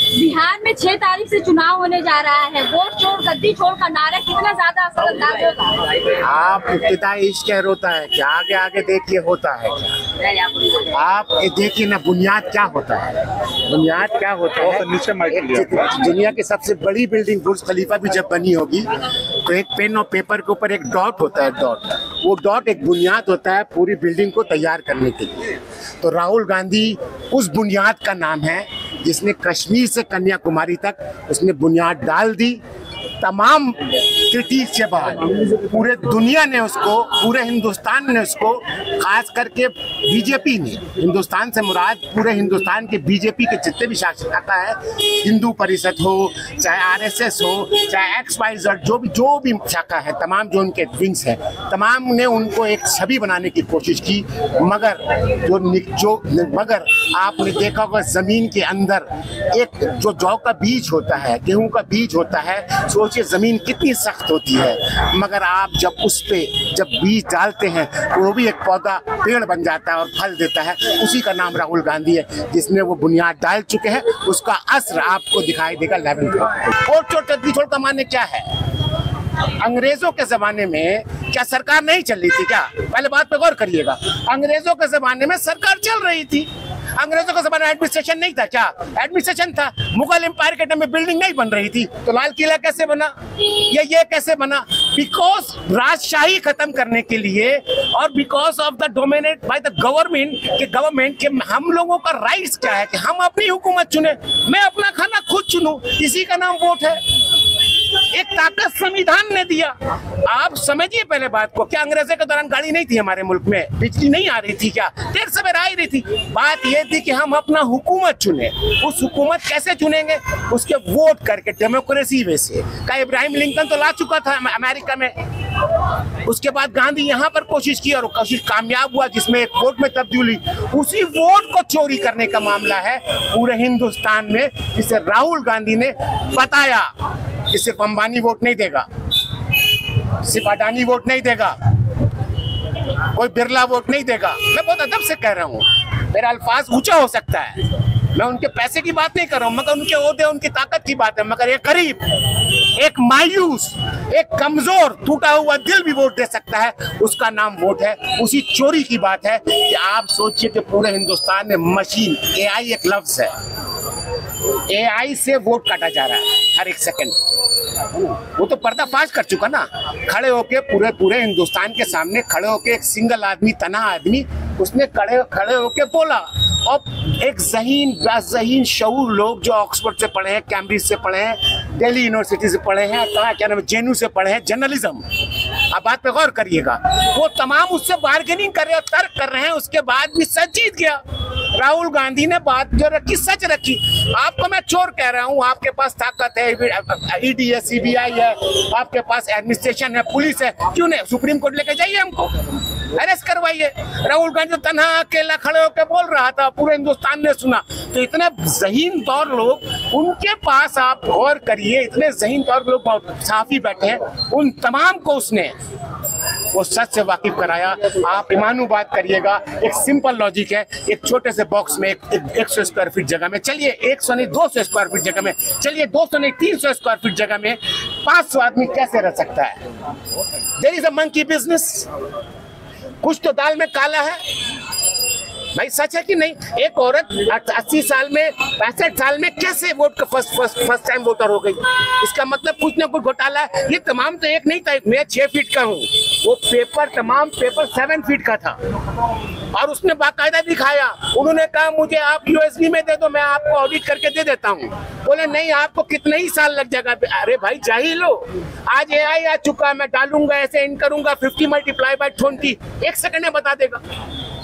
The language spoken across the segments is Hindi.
बिहार में 6 तारीख से चुनाव होने जा रहा है। वोट छोड़ गद्दी छोड़ का नारा कितना ज्यादा असरअंदाज होगा? आप इब्तिदाई इश्क होता है क्या? आगे आगे देखिए होता है क्या? आप देखिए ना, बुनियाद क्या होता है, बुनियाद क्या होता है। दुनिया की सबसे बड़ी बिल्डिंग बुर्ज खलीफा भी जब बनी होगी तो एक पेन और पेपर के ऊपर एक डॉट होता है, डॉट, वो डॉट एक बुनियाद होता है पूरी बिल्डिंग को तैयार करने के लिए। तो राहुल गांधी उस बुनियाद का नाम है जिसने कश्मीर से कन्याकुमारी तक उसने बुनियाद डाल दी। तमाम क्रिटिक के बाद पूरे दुनिया ने उसको, पूरे हिंदुस्तान ने उसको, खास करके बीजेपी ने, हिंदुस्तान से मुराद पूरे हिंदुस्तान के बीजेपी के जितने भी शासक है, हिंदू परिषद हो, चाहे आरएसएस हो, चाहे XYZ, जो भी शाखा है, तमाम जो उनके विंग्स हैं, तमाम ने उनको एक छवि बनाने की कोशिश की। मगर आपने देखा होगा जमीन के अंदर एक जो जौ का बीज होता है, गेहूं का बीज होता है, सोचिए जमीन कितनी सख्त होती है, मगर आप जब उस पे जब बीज डालते हैं तो वो भी एक पौधा पेड़ बन जाता है और फल देता है। उसी का नाम राहुल गांधी है, जिसने वो बुनियाद डाल चुके हैं। उसका असर आपको दिखाई देगा 11 और छोड़ का माने क्या है? अंग्रेजों के जमाने में क्या सरकार नहीं चल रही थी क्या? पहले बात पे गौर करिएगा। अंग्रेजों के जमाने में सरकार चल रही थी। अंग्रेजों के जमाने में एडमिनिस्ट्रेशन नहीं था क्या? एडमिनिस्ट्रेशन था। मुगल एम्पायर के टाइम में बिल्डिंग नहीं बन रही थी, तो लाल किला कैसे बना? ये कैसे बना? बिकॉज राजशाही खत्म करने के लिए और because of the dominate by the government के हम लोगों का राइट्स क्या है कि हम अपनी हुकूमत चुने, मैं अपना खाना खुद चुनूं, इसी का नाम वोट है। एक ताकत संविधान ने दिया। आप समझिए पहले बात को, क्या अंग्रेजों के दौरान गाड़ी नहीं थी हमारे मुल्क में? बिजली नहीं आ रही थी क्या? देर सवेर आ ही रही थी। बात ये थी कि हम अपना हुकूमत चुने। उस हुकूमत कैसे चुनेंगे? उसके वोट करके, डेमोक्रेसी वे से। का इब्राहिम लिंकन तो ला चुका था अमेरिका में, उसके बाद गांधी यहाँ पर कोशिश की और कोशिश कामयाब हुआ, जिसमें एक वोट में तब्दीली। उसी वोट को चोरी करने का मामला है पूरे हिंदुस्तान में, जिसे राहुल गांधी ने बताया कि सिर्फ अंबानी वोट नहीं देगा, सिर्फ अडानी वोट नहीं देगा, कोई बिरला वोट नहीं देगा। मैं बहुत अदब से कह रहा हूँ, मेरा अल्फाज ऊंचा हो सकता है, मैं उनके पैसे की बात नहीं कर रहा हूँ, मगर उनके ओहदे, उनकी ताकत की बात है। मगर एक गरीब, एक मायूस, एक कमजोर, टूटा हुआ दिल भी वोट दे सकता है, उसका नाम वोट है। उसी चोरी की बात है कि आप सोचिए कि पूरे हिंदुस्तान में मशीन, AI एक लफ्ज है, AI से वोट काटा जा रहा है हर एक सेकंड। वो तो पर्दाफाश कर चुका ना, खड़े होके पूरे हिंदुस्तान के सामने खड़े होके एक सिंगल आदमी, तना आदमी, उसने खड़े होके बोला। और एक ज़हीन शऊर लोग जो ऑक्सफोर्ड से पढ़े हैं, कैम्ब्रिज से पढ़े हैं, दिल्ली यूनिवर्सिटी से पढ़े हैं, क्या नाम है, JNU से पढ़े हैं, जर्नलिज्म। आप बात पे गौर करिएगा, वो तमाम उससे बार्गेनिंग कर रहे हैं, तर्क कर रहे हैं, उसके बाद भी सच जीत गया। राहुल गांधी ने बात जो रखी सच रखी। आपको मैं चोर कह रहा हूँ, आपके पास ताकत है, ED है, CBI है, आपके पास एडमिनिस्ट्रेशन है, पुलिस है, क्यों नहीं सुप्रीम कोर्ट लेके जाइए, हमको अरेस्ट करवाइए। राहुल गांधी तो तन्हा अकेला खड़े होकर बोल रहा था, पूरे हिंदुस्तान ने सुना। तो इतने ज़हीन तौर लोग, उनके पास आप गौर करिए, इतने ज़हीन तौर लोग साफी बैठे हैं, उन तमाम को उसने वो सच से वाकिफ कराया। आप ईमानू बात करिएगा, एक सिंपल लॉजिक है, एक छोटे से बॉक्स में 100 स्क्वायर फीट जगह में, चलिए 100 नहीं 200 स्क्वायर फीट जगह में, चलिए 200 नहीं 300 स्क्वायर फीट जगह में 500 आदमी कैसे रह सकता है? There is a monkey business. कुछ तो दाल में काला है भाई, सच है कि नहीं? एक औरत 80 साल में, 65 साल में कैसे वोट का फर्स्ट टाइम वोटर हो गई? इसका मतलब कुछ ना कुछ घोटाला है। ये तमाम तो एक नहीं था, मैं 6 फीट का हूँ, वो तमाम पेपर 7 फीट का था, और उसने बाकायदा दिखाया। उन्होंने कहा मुझे आप USB में दे दो, मैं आपको ऑडिट करके दे देता हूँ। बोले नहीं, आपको कितने ही साल लग जाएगा। अरे भाई जाहिल हो, आज AI आ चुका है, मैं डालूंगा, ऐसे इन करूंगा, 50 मल्टीप्लाई बाय 20, 1 सेकंड में बता देगा।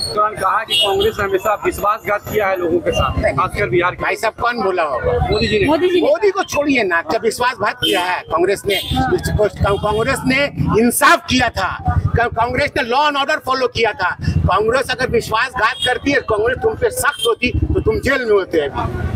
उन्होंने कहा कि कांग्रेस ने हमेशा विश्वासघात किया है लोगों के साथ, खासकर बिहार के। भाई साहब कौन बोला होगा? मोदी जी ने। मोदी को छोड़िए ना, जब विश्वासघात किया है कांग्रेस ने, कांग्रेस ने इंसाफ किया था, कांग्रेस ने लॉ एंड ऑर्डर फॉलो किया था। कांग्रेस अगर विश्वासघात करती है, कांग्रेस तुम पे सख्त होती तो तुम जेल में होते हैं।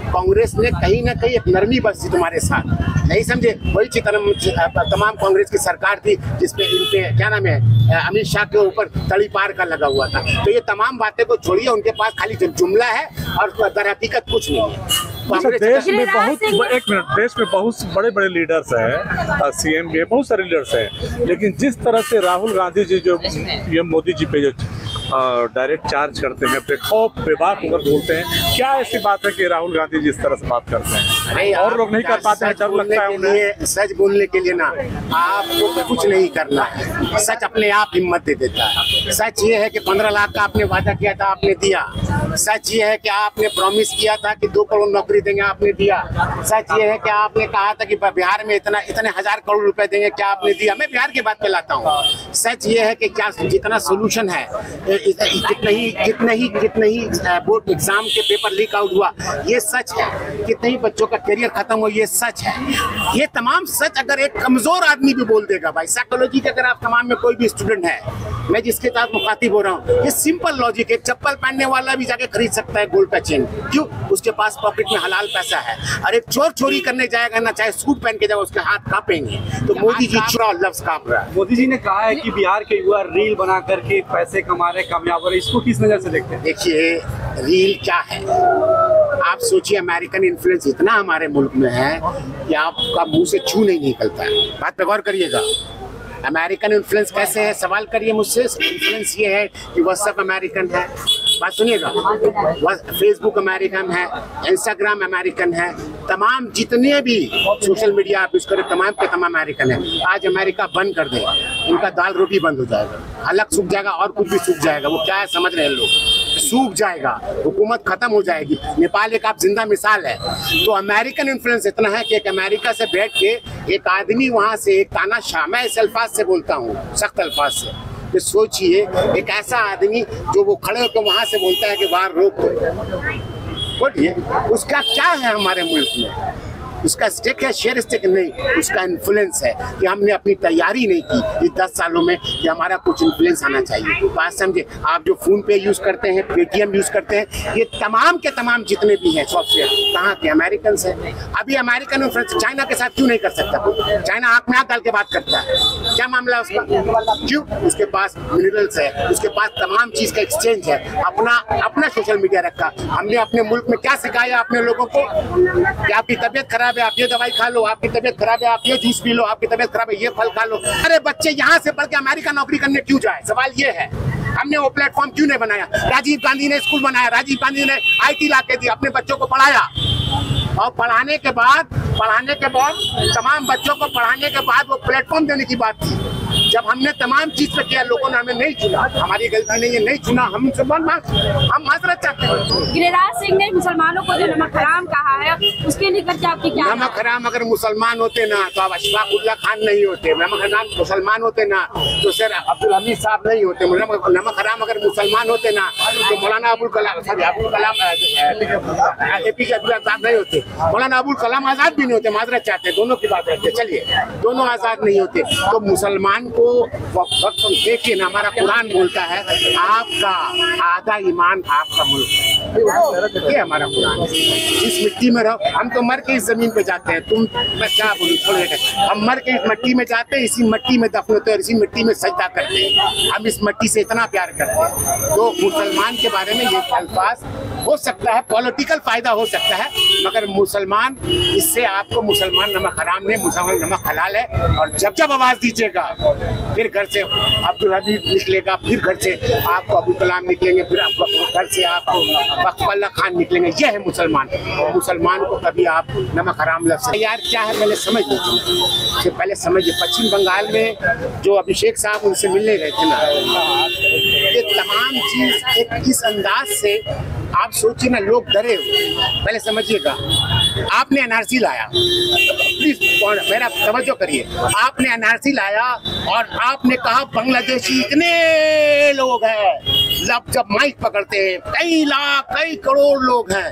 कांग्रेस ने कहीं ना कहीं एक नरमी बरसी तुम्हारे साथ, नहीं समझे? वही तमाम कांग्रेस की सरकार थी जिसपे इनपे क्या नाम है, अमित शाह के ऊपर तड़ी पार का लगा हुआ था। तो ये तमाम बातें को छोड़िए, उनके पास खाली जुमला है और दर हकीकत कुछ नहीं है। देश में बहुत एक मिनट, देश में बहुत बड़े बड़े लीडर्स हैं, सीएम भी बहुत सारे लीडर्स हैं, लेकिन जिस तरह से राहुल गांधी जी जो ये मोदी जी पे जो डायरेक्ट चार्ज करते हैं, अपने खौफ बेबाक होकर बोलते हैं, क्या ऐसी बात है कि राहुल गांधी जी इस तरह से बात करते हैं और लोग नहीं कर पाते हैं? डर लगता है उन्हें। सच बोलने के लिए ना आपको कुछ नहीं करना है, सच अपने आप हिम्मत दे देता है। सच ये है कि 15 लाख का आपने वादा किया था, आपने दिया। सच ये है कि आपने प्रॉमिस किया था कि 2 करोड़ नौकरी देंगे, आपने दिया। सच ये है कि आपने कहा था कि बिहार में इतने 1000 करोड़ रुपए देंगे, क्या आपने दिया? मैं बिहार की बात पे लाता हूँ। सच ये है कि क्या जितना सोल्यूशन है, कितने ही बोर्ड एग्जाम के पेपर लीक आउट हुआ, ये सच है। कितने ही बच्चों का करियर खत्म हो, ये सच है। ये तमाम सच अगर एक कमजोर आदमी भी बोल देगा, भाई साइकोलॉजी के अगर आप तमाम में कोई भी स्टूडेंट है, मैं जिसके साथ मुखातिब हो रहा हूँ, ये सिंपल लॉजिक है। चप्पल पहनने वाला भी जाके खरीद सकता है गोल्ड का चेन, क्यों? उसके पास पॉकेट में हलाल पैसा है। और एक चोर चोरी करने जाएगा ना, चाहे सूट पहन के जाए, उसके हाथ कांपेंगे। तो मोदी जी चुरा लफ्ज कांप रहा है। मोदी जी ने कहा है कि बिहार के युवा रील बना करके पैसे कमा रहे, कामयाब हो रहे, इसको किस नजर से देखते हैं? देखिए, रील क्या है, आप सोचिए, अमेरिकन इन्फ्लुएंस इतना हमारे मुल्क में है कि आपका मुंह से छू नहीं निकलता है। बात पे गौर करिएगा। अमेरिकन इन्फ्लुएंस कैसे है, सवाल करिए मुझसे। इन्फ्लुएंस ये है कि व्हाट्सएप अमेरिकन है, बात सुनिएगा, फेसबुक अमेरिकन है, इंस्टाग्राम अमेरिकन है, तमाम जितने भी सोशल मीडिया आप यूज करें, तमाम के तमाम अमेरिकन है। आज अमेरिका बंद कर दे, उनका दाल रोटी बंद हो जाएगा, अलग सूख जाएगा और कुछ भी सूख जाएगा। वो क्या है समझ रहे हैं लोग, सूख जाएगा, हुकूमत खत्म हो जाएगी। नेपाल एक आप जिंदा मिसाल है। तो अमेरिकन इन्फ्लुएंस इतना है कि एक अमेरिका से बैठ के एक आदमी वहां से एक तानाशाह, मैं इस अल्फाज से बोलता हूँ, सख्त अल्फाज से, कि सोचिए एक ऐसा आदमी जो वो खड़े होकर वहां से बोलता है कि वार रोक दो, बोलिए उसका क्या है हमारे मुल्क में? उसका स्टेक है, शेयर स्टेक नहीं, उसका इन्फ्लुएंस है कि हमने अपनी तैयारी नहीं की इस 10 सालों में कि हमारा कुछ इन्फ्लुएंस आना चाहिए। बात समझे? आप जो फोन पे यूज करते हैं, पेटीएम यूज करते हैं, ये तमाम के तमाम जितने भी हैं सॉफ्टवेयर कहाँ के? अमेरिकन से। अभी अमेरिकन इन्फ्लुएंस चाइना के साथ क्यों नहीं कर सकता? चाइना आंख में आंख डाल के बात करता है, क्या मामला है उसका? क्यों? उसके पास मिनरल्स है, उसके पास तमाम चीज का एक्सचेंज है, अपना सोशल मीडिया रखा। हमने अपने मुल्क में क्या सिखाया अपने लोगों को कि आपकी तबीयत खराब है, आप ये दवाई खा लो, आपकी तबीयत खराब है, आप ये जूस पी लो, आपकी तबीयत खराब है, ये फल खा लो। अरे बच्चे यहाँ से पढ़ के अमेरिका नौकरी करने क्यों जाए? सवाल ये है, हमने वो प्लेटफॉर्म क्यों नहीं बनाया? राजीव गांधी ने स्कूल बनाया, राजीव गांधी ने IT ला के दी, अपने बच्चों को पढ़ाया, और पढ़ाने के बाद तमाम बच्चों को पढ़ाने के बाद वो प्लेटफॉर्म देने की बात थी। जब हमने तमाम चीज पे किया, लोगों ने हमें नहीं चुना, हमारी गलती नहीं है, नहीं चुना, हम माजरत चाहते हैं। गिरिराज सिंह ने मुसलमानों को जो नमक हराम कहा है, उसके लेकर के आपकी क्या? नमक हराम अगर मुसलमान होते ना तो अब अशफाक उल्ला खान नहीं होते। नमक हराम मुसलमान होते ना तो सर अब्दुल हमीद साहब नहीं होते। नमक हराम अगर मुसलमान होते ना तो मौलाना अबुल कलाम APJ अब्दुल आजाद नहीं होते, मौलाना अबुल कलाम आजाद भी नहीं होते। माजरत चाहते, दोनों की बात रखते, चलिए दोनों आजाद नहीं होते। तो मुसलमान को वक्त देखिए ना, हमारा कुरान बोलता है आपका आधा ईमान आपका मुल्क, ये हमारा कुरान है। इस मिट्टी में रहो, हम तो मर के इस जमीन पे जाते हैं, तुम मैं क्या बोलूं, छोड़िए, हम मर के इस मिट्टी में जाते हैं, इसी मिट्टी में दफन होते हैं और इसी मिट्टी में सजदा करते हैं। हम इस मिट्टी से इतना प्यार करते हैं। तो मुसलमान के बारे में ये अल्फाज हो सकता है पॉलिटिकल फायदा हो सकता है, मगर मुसलमान, इससे आपको मुसलमान नमक हराम नहीं, मुसलमान नमक हलाल है। और जब जब आवाज दीजिएगा, फिर घर से अब्दुल हमीद निकलेगा, फिर घर से आपको अबुल कलाम निकलेंगे, फिर आपको घर से आपको बख्तुल्लाह खान निकलेंगे। यह है मुसलमान। मुसलमान को कभी आप नमक हराम लफ्ज़ यार क्या है पहले समझ लीजिए, पहले समझिए। पश्चिम बंगाल में जो अभिषेक साहब उनसे मिलने गए थे ना, ये तमाम चीज एक इस अंदाज से आप सोचिए ना, लोग डरे हुए। पहले समझिएगा, आपने NRC लाया, प्लीज मेरा तवज्जो करिए, आपने NRC लाया और आपने कहा बांग्लादेशी इतने लोग हैं, जब माइक पकड़ते हैं कई लाख कई करोड़ लोग हैं,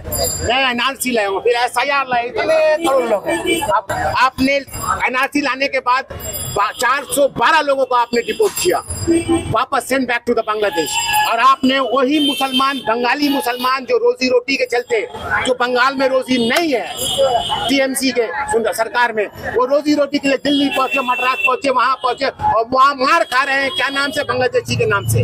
मैं NRC लाया हूँ, फिर SIR लाए, इतने करोड़ लोग हैं। आपने NRC लाने के बाद 412 लोगों को आपने डिपोर्ट किया, वापस send back to the Bangladesh. और आपने वही मुसलमान, बंगाली मुसलमान जो रोजी रोटी के चलते, जो बंगाल में रोजी नहीं है TMC के सरकार में, वो रोजी रोटी के लिए दिल्ली पहुंचे, मद्रास पहुंचे, वहां पहुंचे और वहां मार खा रहे हैं, क्या नाम से? बांग्लादेशी के नाम से।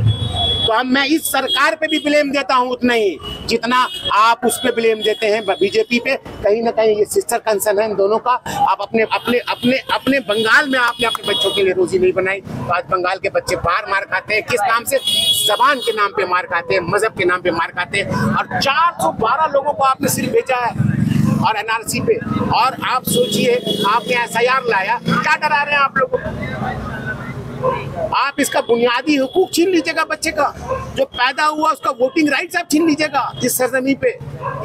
तो तो मैं इस सरकार पे भी ब्लेम देता हूं उतना ही जितना आप उस पे ब्लेम देते हैं बीजेपी पे। कहीं ना कहीं ये सिस्टर कंसर्न है इन दोनों का। आप अपने अपने अपने अपने बंगाल में आपने अपने बच्चों के लिए रोजी नहीं बनाई, तो आज बंगाल के बच्चे बाहर मार खाते हैं। किस नाम से? जबान के नाम पे मार खाते हैं, मजहब के नाम पे मार खाते हैं। और 412 लोगों को आपने सिर्फ भेजा है और एनआरसी पे। और आप सोचिए, आपने SIR लाया, क्या डरा रहे हैं आप लोगों को? आप इसका बुनियादी हुकूक छीन लीजिएगा बच्चे का, जो पैदा हुआ उसका वोटिंग राइट्स आप छीन लीजिएगा इस सरजमी पे।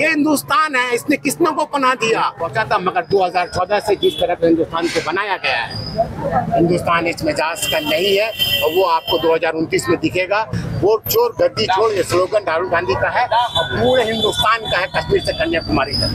ये हिंदुस्तान है, इसने किसनों को पनाह दिया पहुंचा था। मगर 2014 से जिस तरह से हिंदुस्तान को बनाया गया है, हिंदुस्तान इस मिजाज का नहीं है और वो आपको 2029 में दिखेगा। वोट चोर गद्दी छोड़ ये स्लोगन राहुल गांधी का है और पूरे हिंदुस्तान का है, कश्मीर से कन्याकुमारी तक।